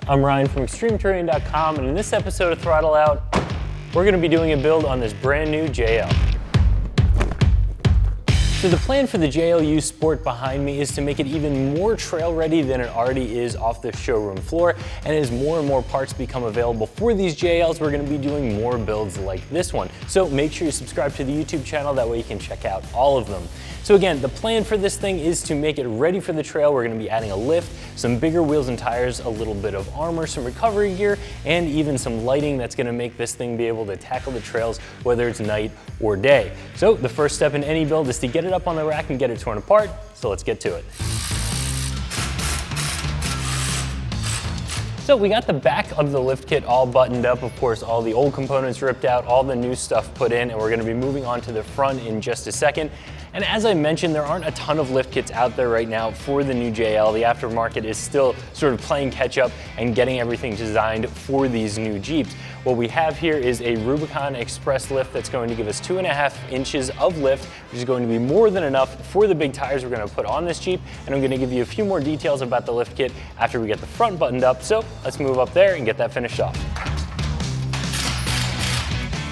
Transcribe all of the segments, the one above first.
I'm Ryan from ExtremeTerrain.com, and in this episode of Throttle Out, we're going to be doing a build on this brand new JL. So the plan for the JLU Sport behind me is to make it even more trail ready than it already is off the showroom floor, and as more and more parts become available for these JLs, we're going to be doing more builds like this one. So make sure you subscribe to the YouTube channel, that way you can check out all of them. So again, the plan for this thing is to make it ready for the trail. We're going to be adding a lift, some bigger wheels and tires, a little bit of armor, some recovery gear, and even some lighting that's going to make this thing be able to tackle the trails whether it's night or day. So the first step in any build is to get it up on the rack and get it torn apart, so let's get to it. So we got the back of the lift kit all buttoned up, of course all the old components ripped out, all the new stuff put in, and we're going to be moving on to the front in just a second. And as I mentioned, there aren't a ton of lift kits out there right now for the new JL. The aftermarket is still sort of playing catch up and getting everything designed for these new Jeeps. What we have here is a Rubicon Express lift that's going to give us 2.5 inches of lift, which is going to be more than enough for the big tires we're going to put on this Jeep. And I'm going to give you a few more details about the lift kit after we get the front buttoned up. So let's move up there and get that finished off.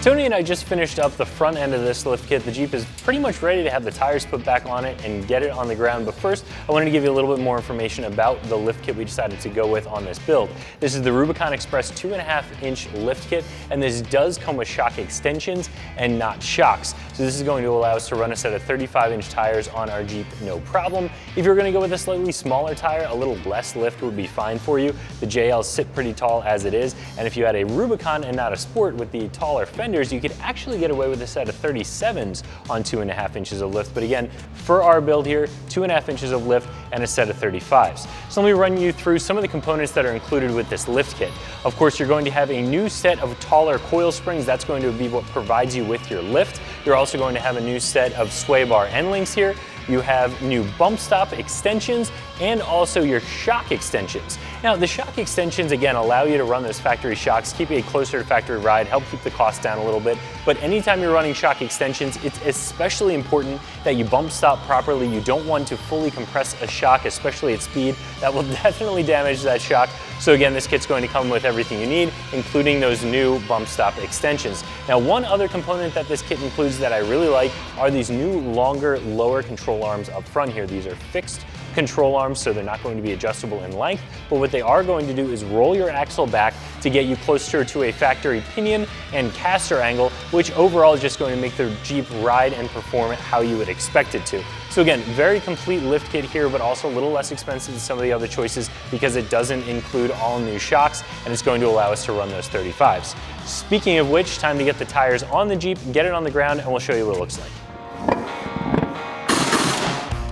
Tony and I just finished up the front end of this lift kit. The Jeep is pretty much ready to have the tires put back on it and get it on the ground. But first, I wanted to give you a little bit more information about the lift kit we decided to go with on this build. This is the Rubicon Express 2.5-inch lift kit, and this does come with shock extensions and not shocks. So this is going to allow us to run a set of 35-inch tires on our Jeep, no problem. If you're going to go with a slightly smaller tire, a little less lift would be fine for you. The JLs sit pretty tall as it is, and if you had a Rubicon and not a Sport with the taller fenders, you could actually get away with a set of 37s on 2.5 inches of lift. But again, for our build here, 2.5 inches of lift and a set of 35s. So let me run you through some of the components that are included with this lift kit. Of course, you're going to have a new set of taller coil springs. That's going to be what provides you with your lift. You're also going to have a new set of sway bar end links here. You have new bump stop extensions and also your shock extensions. Now the shock extensions again allow you to run those factory shocks, keep a closer to factory ride, help keep the cost down a little bit. But anytime you're running shock extensions, it's especially important that you bump stop properly. You don't want to fully compress a shock, especially at speed. That will definitely damage that shock. So again, this kit's going to come with everything you need, including those new bump stop extensions. Now one other component that this kit includes that I really like are these new longer, lower control arms up front here. These are fixed control arms, so they're not going to be adjustable in length, but what they are going to do is roll your axle back to get you closer to a factory pinion and caster angle, which overall is just going to make the Jeep ride and perform how you would expect it to. So again, very complete lift kit here, but also a little less expensive than some of the other choices because it doesn't include all new shocks, and it's going to allow us to run those 35s. Speaking of which, time to get the tires on the Jeep, get it on the ground, and we'll show you what it looks like.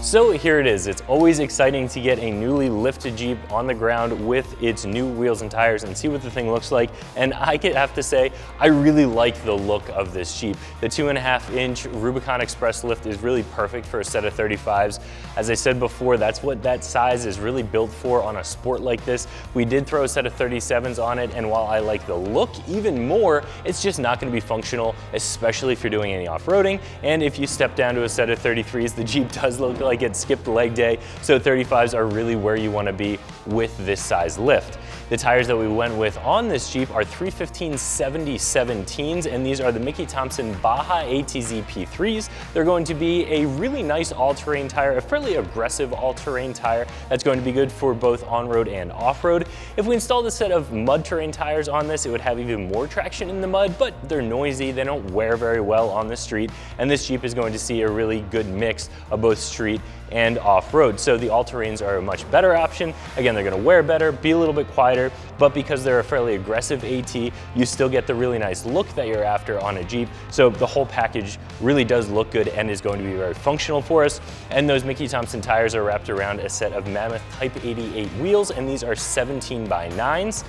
So here it is. It's always exciting to get a newly lifted Jeep on the ground with its new wheels and tires and see what the thing looks like. And I have to say, I really like the look of this Jeep. The 2.5-inch Rubicon Express lift is really perfect for a set of 35s. As I said before, that's what that size is really built for on a Sport like this. We did throw a set of 37s on it, and while I like the look even more, it's just not going to be functional, especially if you're doing any off-roading. And if you step down to a set of 33s, the Jeep does look like it skipped leg day, so 35s are really where you want to be with this size lift. The tires that we went with on this Jeep are 315/70/17s, and these are the Thompson Baja ATZ P3s. They're going to be a really nice all-terrain tire, a fairly aggressive all-terrain tire that's going to be good for both on-road and off-road. If we installed a set of mud terrain tires on this, it would have even more traction in the mud, but they're noisy, they don't wear very well on the street, and this Jeep is going to see a really good mix of both street and off-road. So the all-terrains are a much better option. Again, they're going to wear better, be a little bit quieter, but because they're a fairly aggressive AT, you still get the really nice look that you're after on a Jeep. So the whole package really does look good and is going to be very functional for us. And those Thompson tires are wrapped around a set of Mammoth Type 88 wheels, and these are 17x9s.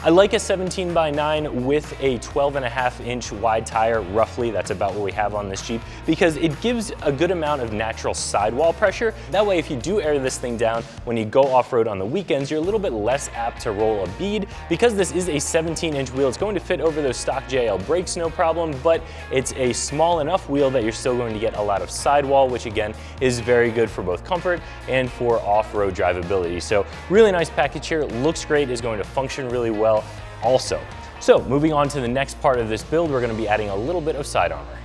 I like a 17x9 with a 12.5-inch wide tire, roughly. That's about what we have on this Jeep, because it gives a good amount of natural sidewall pressure structure. That way, if you do air this thing down, when you go off-road on the weekends, you're a little bit less apt to roll a bead. Because this is a 17-inch wheel, it's going to fit over those stock JL brakes, no problem, but it's a small enough wheel that you're still going to get a lot of sidewall, which again is very good for both comfort and for off-road drivability. So really nice package here, looks great, is going to function really well also. So moving on to the next part of this build, we're going to be adding a little bit of side armor.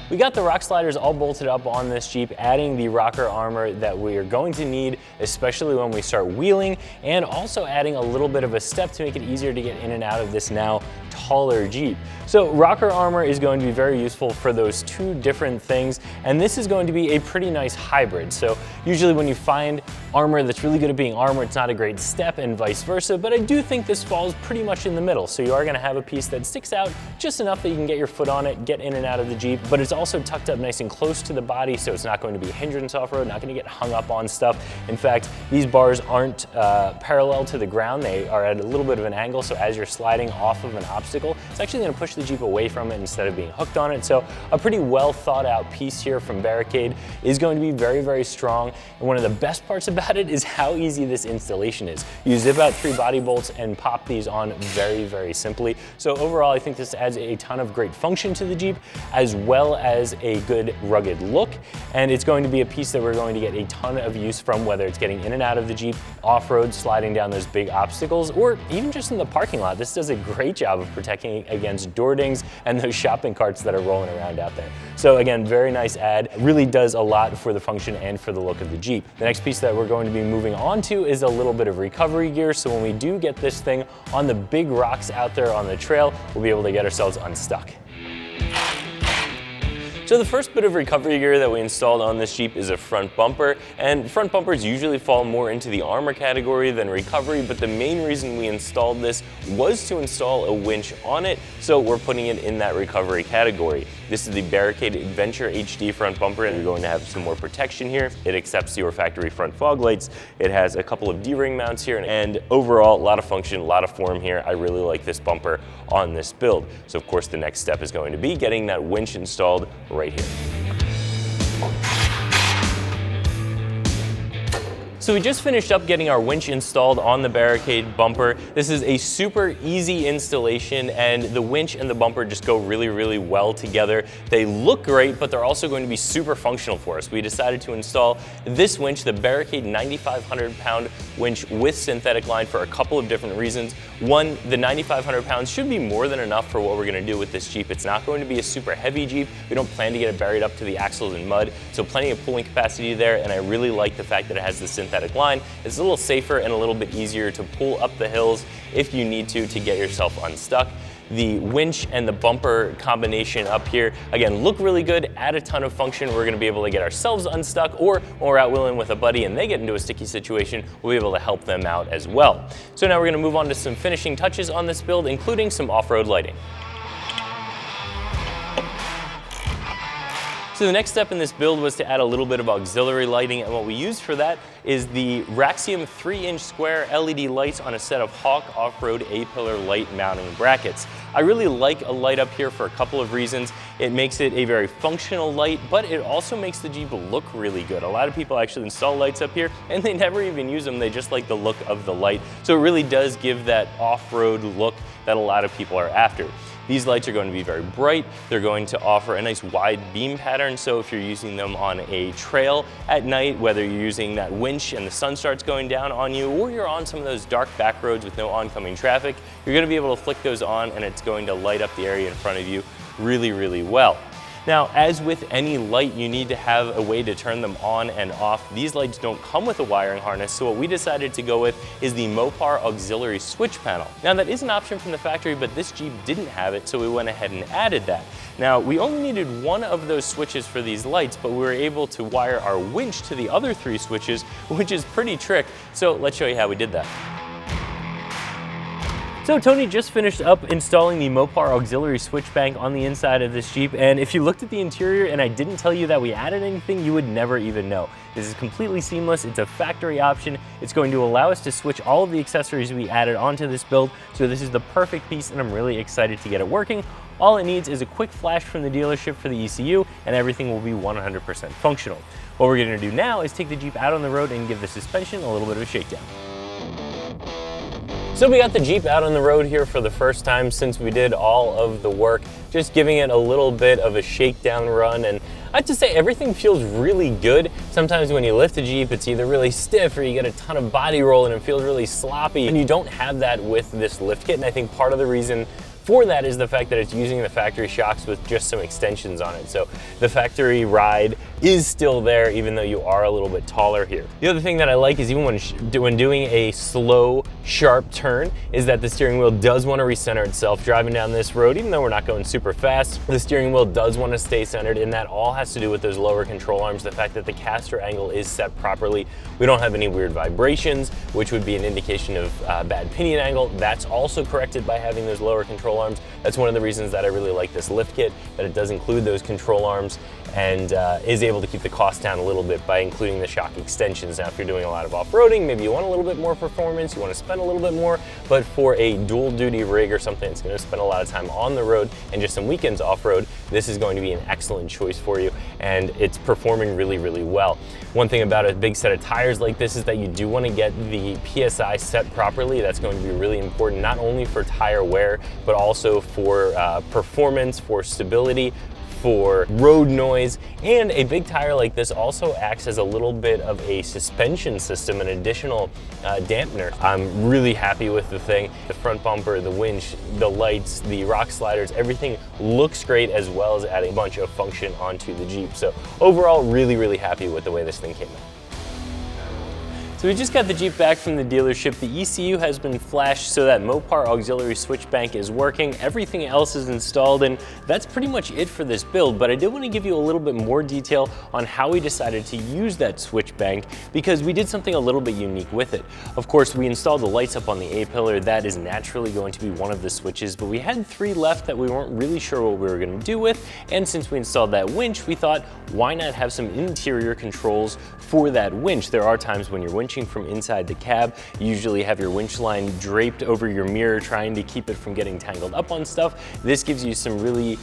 We got the rock sliders all bolted up on this Jeep, adding the rocker armor that we are going to need, especially when we start wheeling, and also adding a little bit of a step to make it easier to get in and out of this now taller Jeep. So rocker armor is going to be very useful for those two different things, and this is going to be a pretty nice hybrid. So usually when you find armor that's really good at being armor, it's not a great step, and vice versa, but I do think this falls pretty much in the middle. So you are going to have a piece that sticks out just enough that you can get your foot on it, get in and out of the Jeep, but it's also tucked up nice and close to the body, so it's not going to be a hindrance off-road, not going to get hung up on stuff. In fact, these bars aren't parallel to the ground, they are at a little bit of an angle, so as you're sliding off of an obstacle, it's actually going to push the Jeep away from it instead of being hooked on it. So a pretty well thought out piece here from Barricade is going to be very, very strong. And one of the best parts about it is how easy this installation is. You zip out 3 body bolts and pop these on very, very simply. So overall, I think this adds a ton of great function to the Jeep, as well as a good rugged look. And it's going to be a piece that we're going to get a ton of use from, whether it's getting in and out of the Jeep, off-road, sliding down those big obstacles, or even just in the parking lot. This does a great job of protecting against door dings and those shopping carts that are rolling around out there. So again, very nice add. Really does a lot for the function and for the look of the Jeep. The next piece that we're going to be moving on to is a little bit of recovery gear. So when we do get this thing on the big rocks out there on the trail, we'll be able to get ourselves unstuck. So the first bit of recovery gear that we installed on this Jeep is a front bumper, and front bumpers usually fall more into the armor category than recovery, but the main reason we installed this was to install a winch on it, so we're putting it in that recovery category. This is the Barricade Adventure HD front bumper, and you're going to have some more protection here. It accepts your factory front fog lights. It has a couple of D-ring mounts here, and overall, a lot of function, a lot of form here. I really like this bumper on this build. So of course, the next step is going to be getting that winch installed right here. So we just finished up getting our winch installed on the Barricade bumper. This is a super easy installation, and the winch and the bumper just go really, really well together. They look great, but they're also going to be super functional for us. We decided to install this winch, the Barricade 9,500 pound winch with synthetic line, for a couple of different reasons. One, the 9,500 pounds should be more than enough for what we're gonna do with this Jeep. It's not going to be a super heavy Jeep. We don't plan to get it buried up to the axles in mud, so plenty of pulling capacity there, and I really like the fact that it has the synthetic line. It's a little safer and a little bit easier to pull up the hills if you need to get yourself unstuck. The winch and the bumper combination up here, again, look really good, add a ton of function. We're gonna be able to get ourselves unstuck, or when we're out wheeling with a buddy and they get into a sticky situation, we'll be able to help them out as well. So now we're gonna move on to some finishing touches on this build, including some off-road lighting. So the next step in this build was to add a little bit of auxiliary lighting, and what we used for that is the Raxiom 3-inch square LED lights on a set of Hawk off-road A-pillar light mounting brackets. I really like a light up here for a couple of reasons. It makes it a very functional light, but it also makes the Jeep look really good. A lot of people actually install lights up here and they never even use them. They just like the look of the light. So it really does give that off-road look that a lot of people are after. These lights are going to be very bright. They're going to offer a nice wide beam pattern, so if you're using them on a trail at night, whether you're using that winch and the sun starts going down on you, or you're on some of those dark back roads with no oncoming traffic, you're going to be able to flick those on and it's going to light up the area in front of you really, really well. Now, as with any light, you need to have a way to turn them on and off. These lights don't come with a wiring harness, so what we decided to go with is the Mopar auxiliary switch panel. Now, that is an option from the factory, but this Jeep didn't have it, so we went ahead and added that. Now, we only needed one of those switches for these lights, but we were able to wire our winch to the other 3 switches, which is pretty trick, so let's show you how we did that. So Tony just finished up installing the Mopar auxiliary switch bank on the inside of this Jeep, and if you looked at the interior and I didn't tell you that we added anything, you would never even know. This is completely seamless. It's a factory option. It's going to allow us to switch all of the accessories we added onto this build, so this is the perfect piece and I'm really excited to get it working. All it needs is a quick flash from the dealership for the ECU and everything will be 100% functional. What we're going to do now is take the Jeep out on the road and give the suspension a little bit of a shakedown. So we got the Jeep out on the road here for the first time since we did all of the work, just giving it a little bit of a shakedown run, and I have to say everything feels really good. Sometimes when you lift a Jeep, it's either really stiff or you get a ton of body roll and it feels really sloppy, and you don't have that with this lift kit, and I think part of the reason for that is the fact that it's using the factory shocks with just some extensions on it. So the factory ride is still there even though you are a little bit taller here. The other thing that I like is even when doing a slow, sharp turn is that the steering wheel does want to recenter itself. Driving down this road, even though we're not going super fast, the steering wheel does want to stay centered, and that all has to do with those lower control arms, the fact that the caster angle is set properly. We don't have any weird vibrations, which would be an indication of bad pinion angle. That's also corrected by having those lower control arms. That's one of the reasons that I really like this lift kit, that it does include those control arms and is able to keep the cost down a little bit by including the shock extensions. Now, if you're doing a lot of off-roading, maybe you want a little bit more performance, you want to spend a little bit more, but for a dual duty rig or something that's going to spend a lot of time on the road and just some weekends off-road, this is going to be an excellent choice for you, and it's performing really, really well. One thing about a big set of tires like this is that you do want to get the PSI set properly. That's going to be really important, not only for tire wear, but also for performance, for stability, for road noise, and a big tire like this also acts as a little bit of a suspension system, an additional dampener. I'm really happy with the thing. The front bumper, the winch, the lights, the rock sliders, everything looks great, as well as adding a bunch of function onto the Jeep. So overall, really, really happy with the way this thing came out. So we just got the Jeep back from the dealership. The ECU has been flashed so that Mopar auxiliary switch bank is working. Everything else is installed, and that's pretty much it for this build, but I did want to give you a little bit more detail on how we decided to use that switch bank, because we did something a little bit unique with it. Of course, we installed the lights up on the A-pillar. That is naturally going to be one of the switches, but we had 3 left that we weren't really sure what we were going to do with, and since we installed that winch, we thought, why not have some interior controls for that winch? There are times when you're winching from inside the cab, you usually have your winch line draped over your mirror trying to keep it from getting tangled up on stuff. This gives you some really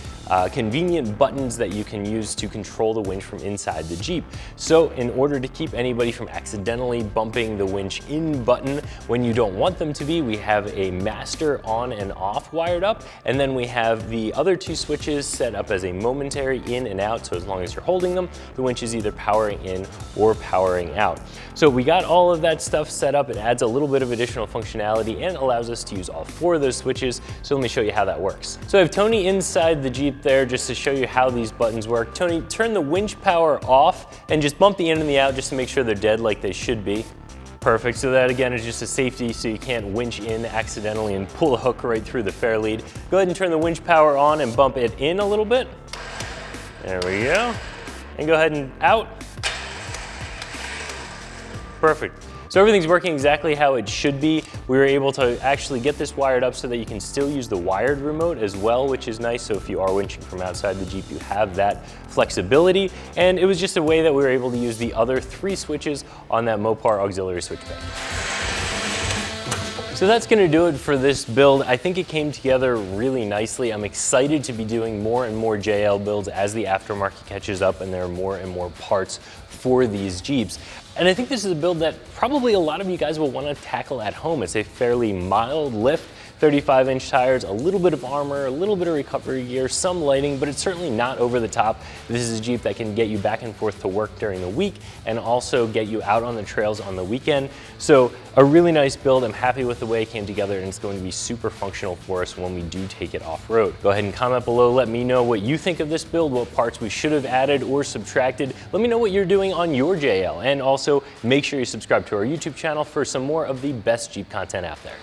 convenient buttons that you can use to control the winch from inside the Jeep. So in order to keep anybody from accidentally bumping the winch in button when you don't want them to be, we have a master on and off wired up, and then we have the other 2 switches set up as a momentary in and out, so as long as you're holding them, the winch is either powering in or powering out. So we got all of that stuff set up. It adds a little bit of additional functionality and allows us to use all 4 of those switches. So let me show you how that works. So I have Tony inside the Jeep there just to show you how these buttons work. Tony, turn the winch power off and just bump the in and the out just to make sure they're dead like they should be. Perfect, so that again is just a safety so you can't winch in accidentally and pull a hook right through the fair lead. Go ahead and turn the winch power on and bump it in a little bit. There we go. And go ahead and out. Perfect. So everything's working exactly how it should be. We were able to actually get this wired up so that you can still use the wired remote as well, which is nice. So if you are winching from outside the Jeep, you have that flexibility. And it was just a way that we were able to use the other 3 switches on that Mopar auxiliary switch bank. So that's gonna do it for this build. I think it came together really nicely. I'm excited to be doing more and more JL builds as the aftermarket catches up and there are more and more parts for these Jeeps. And I think this is a build that probably a lot of you guys will want to tackle at home. It's a fairly mild lift, 35-inch tires, a little bit of armor, a little bit of recovery gear, some lighting, but it's certainly not over the top. This is a Jeep that can get you back and forth to work during the week and also get you out on the trails on the weekend. So a really nice build. I'm happy with the way it came together, and it's going to be super functional for us when we do take it off-road. Go ahead and comment below. Let me know what you think of this build, what parts we should have added or subtracted. Let me know what you're doing on your JL, and also make sure you subscribe to our YouTube channel for some more of the best Jeep content out there.